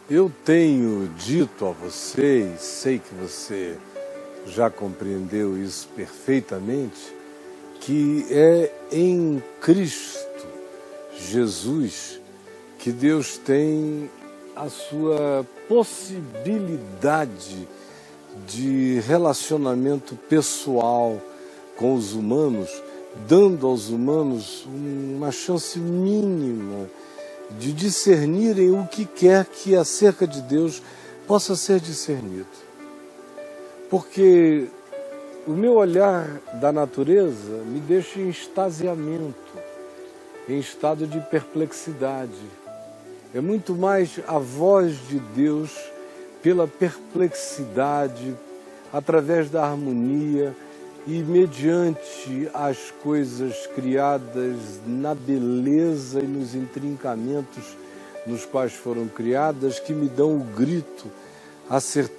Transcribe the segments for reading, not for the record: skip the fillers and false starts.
Eu tenho dito a você, e sei que você já compreendeu isso perfeitamente, que é em Cristo Jesus que Deus tem a sua possibilidade de relacionamento pessoal com os humanos, dando aos humanos uma chance mínima de discernirem o que quer que acerca de Deus possa ser discernido. Porque o meu olhar da natureza me deixa em extasiamento, em estado de perplexidade. É muito mais a voz de Deus pela perplexidade, através da harmonia e mediante as coisas criadas na beleza e nos intrincamentos nos quais foram criadas, que me dão o grito, a certeza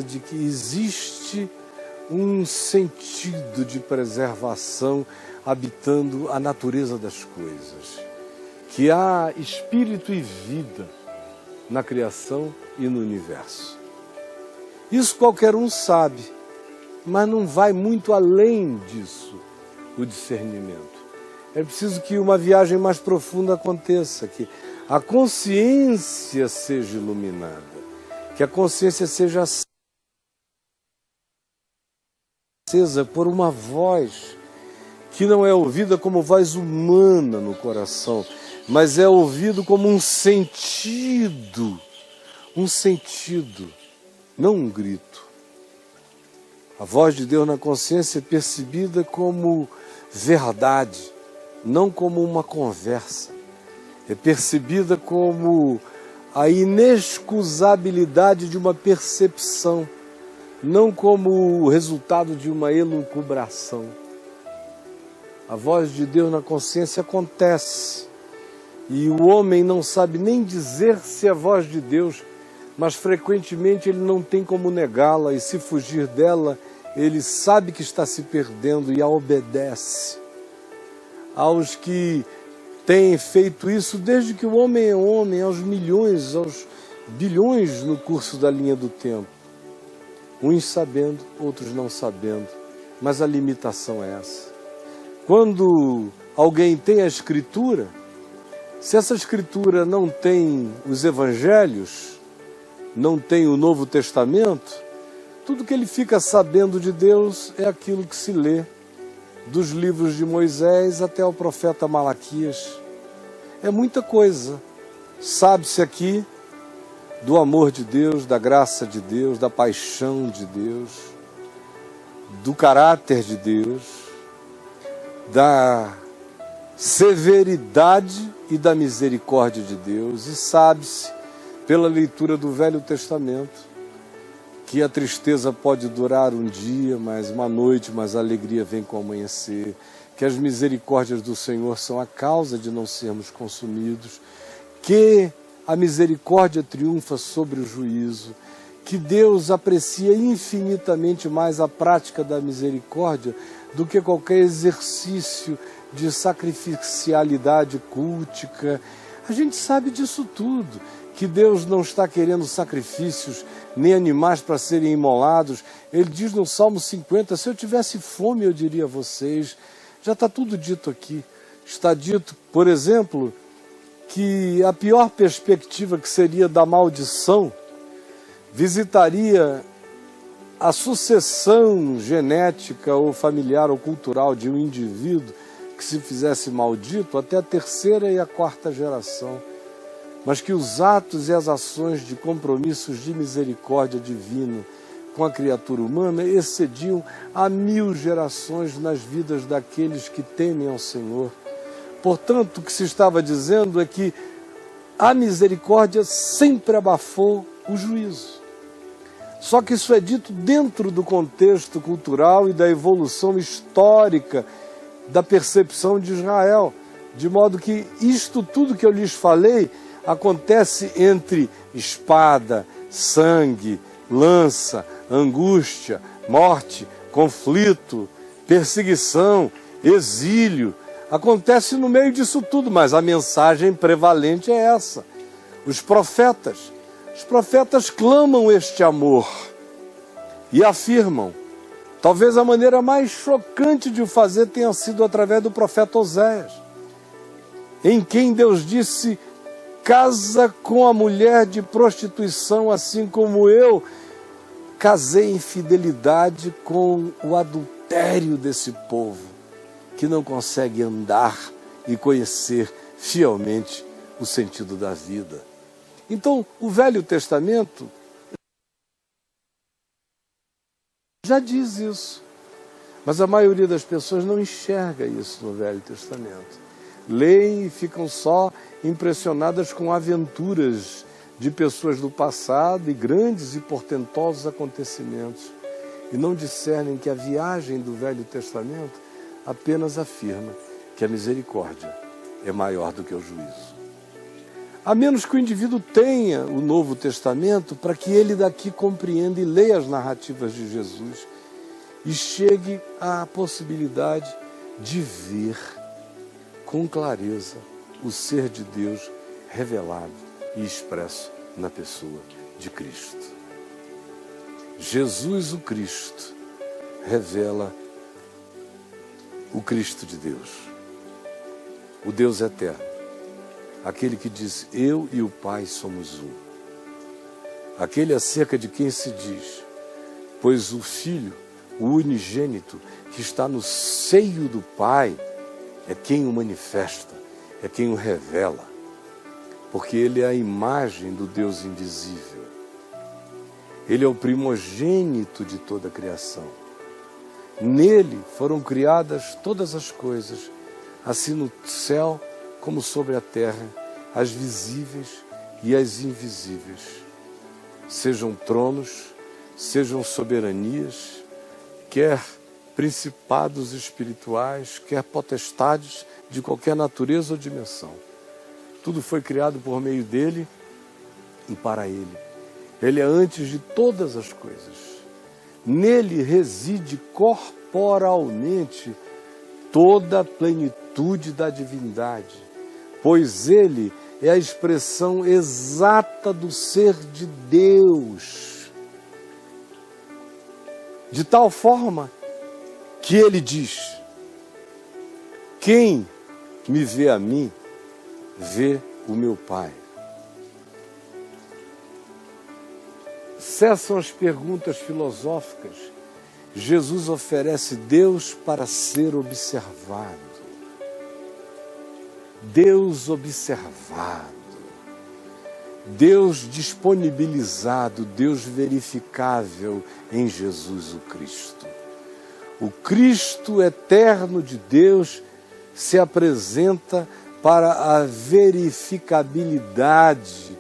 de que existe um sentido de preservação habitando a natureza das coisas, que há espírito e vida na criação e no universo. Isso qualquer um sabe, mas não vai muito além disso o discernimento. É preciso que uma viagem mais profunda aconteça, que a consciência seja iluminada, que a consciência seja acesa por uma voz que não é ouvida como voz humana no coração, mas é ouvido como um sentido, não um grito. A voz de Deus na consciência é percebida como verdade, não como uma conversa. É percebida como a inexcusabilidade de uma percepção, não como o resultado de uma elucubração. A voz de Deus na consciência acontece, e o homem não sabe nem dizer se é voz de Deus, mas frequentemente ele não tem como negá-la, e se fugir dela, ele sabe que está se perdendo e a obedece. Aos que têm feito isso desde que o homem é homem, aos milhões, aos bilhões no curso da linha do tempo. Uns sabendo, outros não sabendo, mas a limitação é essa. Quando alguém tem a Escritura, se essa Escritura não tem os Evangelhos, não tem o Novo Testamento, tudo que ele fica sabendo de Deus é aquilo que se lê, dos livros de Moisés até o profeta Malaquias. É muita coisa. Sabe-se aqui do amor de Deus, da graça de Deus, da paixão de Deus, do caráter de Deus, da severidade e da misericórdia de Deus, e sabe-se pela leitura do Velho Testamento que a tristeza pode durar um dia, mas uma noite, mas a alegria vem com o amanhecer, que as misericórdias do Senhor são a causa de não sermos consumidos, que a misericórdia triunfa sobre o juízo, que Deus aprecia infinitamente mais a prática da misericórdia do que qualquer exercício de sacrificialidade cultica. A gente sabe disso tudo, que Deus não está querendo sacrifícios nem animais para serem imolados. Ele diz no Salmo 50, se eu tivesse fome eu diria a vocês, já está tudo dito aqui. Está dito, por exemplo, que a pior perspectiva, que seria da maldição, visitaria a sucessão genética ou familiar ou cultural de um indivíduo que se fizesse maldito até a terceira e a quarta geração, mas que os atos e as ações de compromissos de misericórdia divina com a criatura humana excediam a 1000 gerações nas vidas daqueles que temem ao Senhor. Portanto, o que se estava dizendo é que a misericórdia sempre abafou o juízo. Só que isso é dito dentro do contexto cultural e da evolução histórica da percepção de Israel, de modo que isto tudo que eu lhes falei acontece entre espada, sangue, lança, angústia, morte, conflito, perseguição, exílio. Acontece no meio disso tudo, mas a mensagem prevalente é essa. Os profetas clamam este amor e afirmam. Talvez a maneira mais chocante de o fazer tenha sido através do profeta Oséias, em quem Deus disse: casa com a mulher de prostituição, assim como eu casei em fidelidade com o adultério desse povo, que não consegue andar e conhecer fielmente o sentido da vida. Então, o Velho Testamento já diz isso, mas a maioria das pessoas não enxerga isso no Velho Testamento. Leem e ficam só impressionadas com aventuras de pessoas do passado e grandes e portentosos acontecimentos, e não discernem que a viagem do Velho Testamento apenas afirma que a misericórdia é maior do que o juízo. A menos que o indivíduo tenha o Novo Testamento para que ele daqui compreenda e leia as narrativas de Jesus e chegue à possibilidade de ver com clareza o ser de Deus revelado e expresso na pessoa de Cristo. Jesus, o Cristo, revela o Cristo de Deus, o Deus eterno, aquele que diz: eu e o Pai somos um. Aquele acerca de quem se diz: pois o Filho, o unigênito, que está no seio do Pai, é quem o manifesta, é quem o revela, porque ele é a imagem do Deus invisível. Ele é o primogênito de toda a criação. Nele foram criadas todas as coisas, assim no céu como sobre a terra, as visíveis e as invisíveis. Sejam tronos, sejam soberanias, quer principados espirituais, quer potestades de qualquer natureza ou dimensão. Tudo foi criado por meio dele e para ele. Ele é antes de todas as coisas. Nele reside corporalmente toda a plenitude da divindade, pois ele é a expressão exata do ser de Deus. De tal forma que ele diz: quem me vê a mim, vê o meu Pai. Cessam as perguntas filosóficas. Jesus oferece Deus para ser observado. Deus observado. Deus disponibilizado, Deus verificável em Jesus o Cristo. O Cristo eterno de Deus se apresenta para a verificabilidade,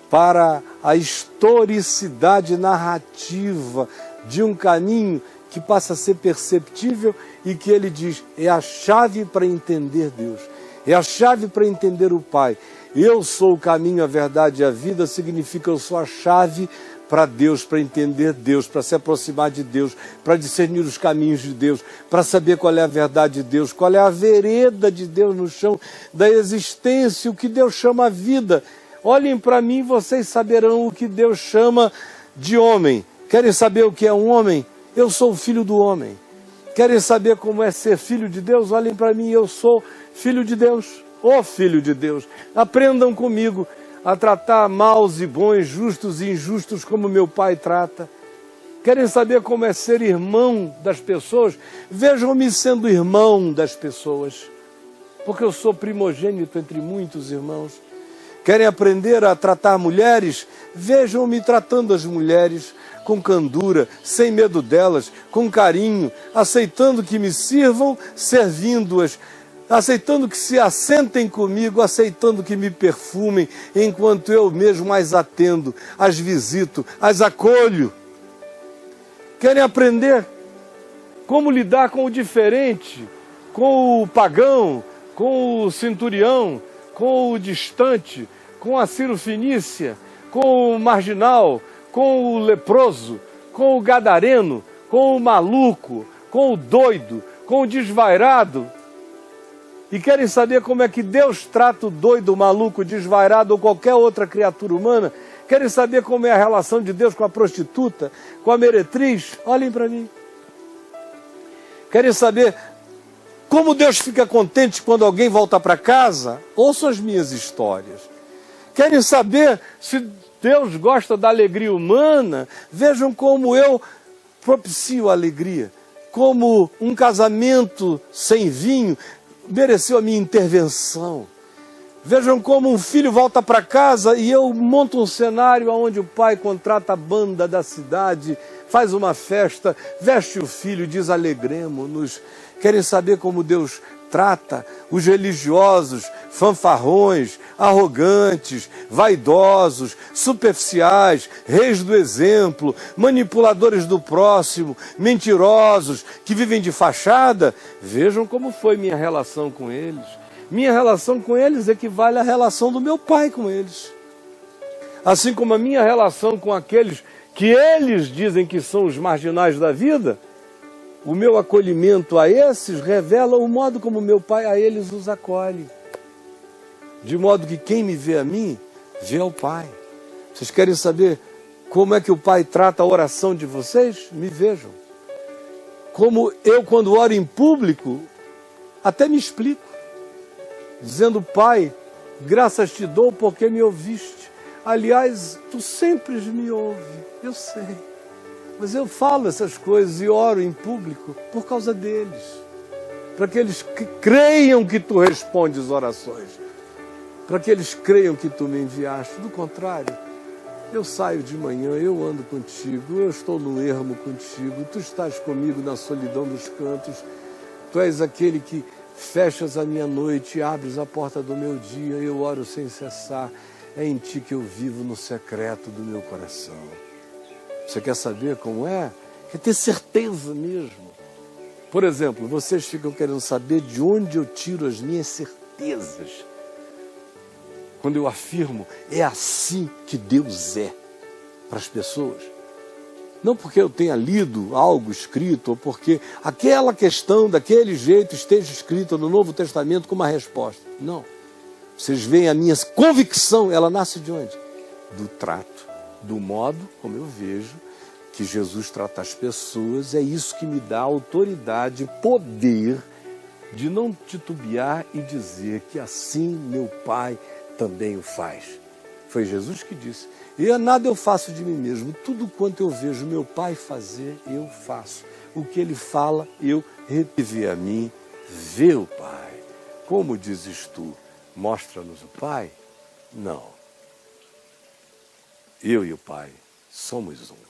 para a historicidade narrativa de um caminho que passa a ser perceptível e que ele diz: é a chave para entender Deus, é a chave para entender o Pai. Eu sou o caminho, a verdade e a vida, significa eu sou a chave para Deus, para entender Deus, para se aproximar de Deus, para discernir os caminhos de Deus, para saber qual é a verdade de Deus, qual é a vereda de Deus no chão da existência, o que Deus chama a vida. Olhem para mim, vocês saberão o que Deus chama de homem. Querem saber o que é um homem? Eu sou o filho do homem. Querem saber como é ser filho de Deus? Olhem para mim, eu sou filho de Deus, o filho de Deus. Aprendam comigo a tratar maus e bons, justos e injustos como meu Pai trata. Querem saber como é ser irmão das pessoas? Vejam-me sendo irmão das pessoas, porque eu sou primogênito entre muitos irmãos. Querem aprender a tratar mulheres? Vejam-me tratando as mulheres com candura, sem medo delas, com carinho, aceitando que me sirvam, servindo-as, aceitando que se assentem comigo, aceitando que me perfumem, enquanto eu mesmo as atendo, as visito, as acolho. Querem aprender como lidar com o diferente, com o pagão, com o centurião, com o distante, com a cirofenícia, com o marginal, com o leproso, com o gadareno, com o maluco, com o doido, com o desvairado? E querem saber como é que Deus trata o doido, o maluco, o desvairado ou qualquer outra criatura humana? Querem saber como é a relação de Deus com a prostituta, com a meretriz? Olhem para mim. Querem saber como Deus fica contente quando alguém volta para casa? Ouçam as minhas histórias. Querem saber se Deus gosta da alegria humana? Vejam como eu propicio a alegria. Como um casamento sem vinho mereceu a minha intervenção. Vejam como um filho volta para casa e eu monto um cenário onde o pai contrata a banda da cidade, faz uma festa, veste o filho, diz alegremo-nos. Querem saber como Deus trata os religiosos, fanfarrões, arrogantes, vaidosos, superficiais, reis do exemplo, manipuladores do próximo, mentirosos, que vivem de fachada? Vejam como foi minha relação com eles. Minha relação com eles equivale à relação do meu pai com eles. Assim como a minha relação com aqueles que eles dizem que são os marginais da vida, o meu acolhimento a esses revela o modo como meu pai a eles os acolhe. De modo que quem me vê a mim, vê ao pai. Vocês querem saber como é que o pai trata a oração de vocês? Me vejam. Como eu, quando oro em público, até me explico. Dizendo, pai, graças te dou porque me ouviste. Aliás, tu sempre me ouve, eu sei. Mas eu falo essas coisas e oro em público por causa deles. Para que eles creiam que tu respondes orações. Para que eles creiam que tu me enviaste. Do contrário, eu saio de manhã, eu ando contigo, eu estou no ermo contigo, tu estás comigo na solidão dos cantos. Tu és aquele que fechas a minha noite e abres a porta do meu dia, eu oro sem cessar. É em ti que eu vivo no secreto do meu coração. Você quer saber como é? Quer ter certeza mesmo. Por exemplo, vocês ficam querendo saber de onde eu tiro as minhas certezas. Quando eu afirmo, é assim que Deus é para as pessoas. Não porque eu tenha lido algo escrito, ou porque aquela questão daquele jeito esteja escrita no Novo Testamento com uma resposta. Não. Vocês veem a minha convicção, ela nasce de onde? Do trato, do modo como eu vejo que Jesus trata as pessoas. É isso que me dá autoridade, poder de não titubear e dizer que assim meu Pai também o faz. Foi Jesus que disse, e nada eu faço de mim mesmo, tudo quanto eu vejo meu Pai fazer, eu faço. O que Ele fala, eu repeti a mim, vê o Pai. Como dizes tu, mostra-nos o Pai? Não. Eu e o Pai somos um.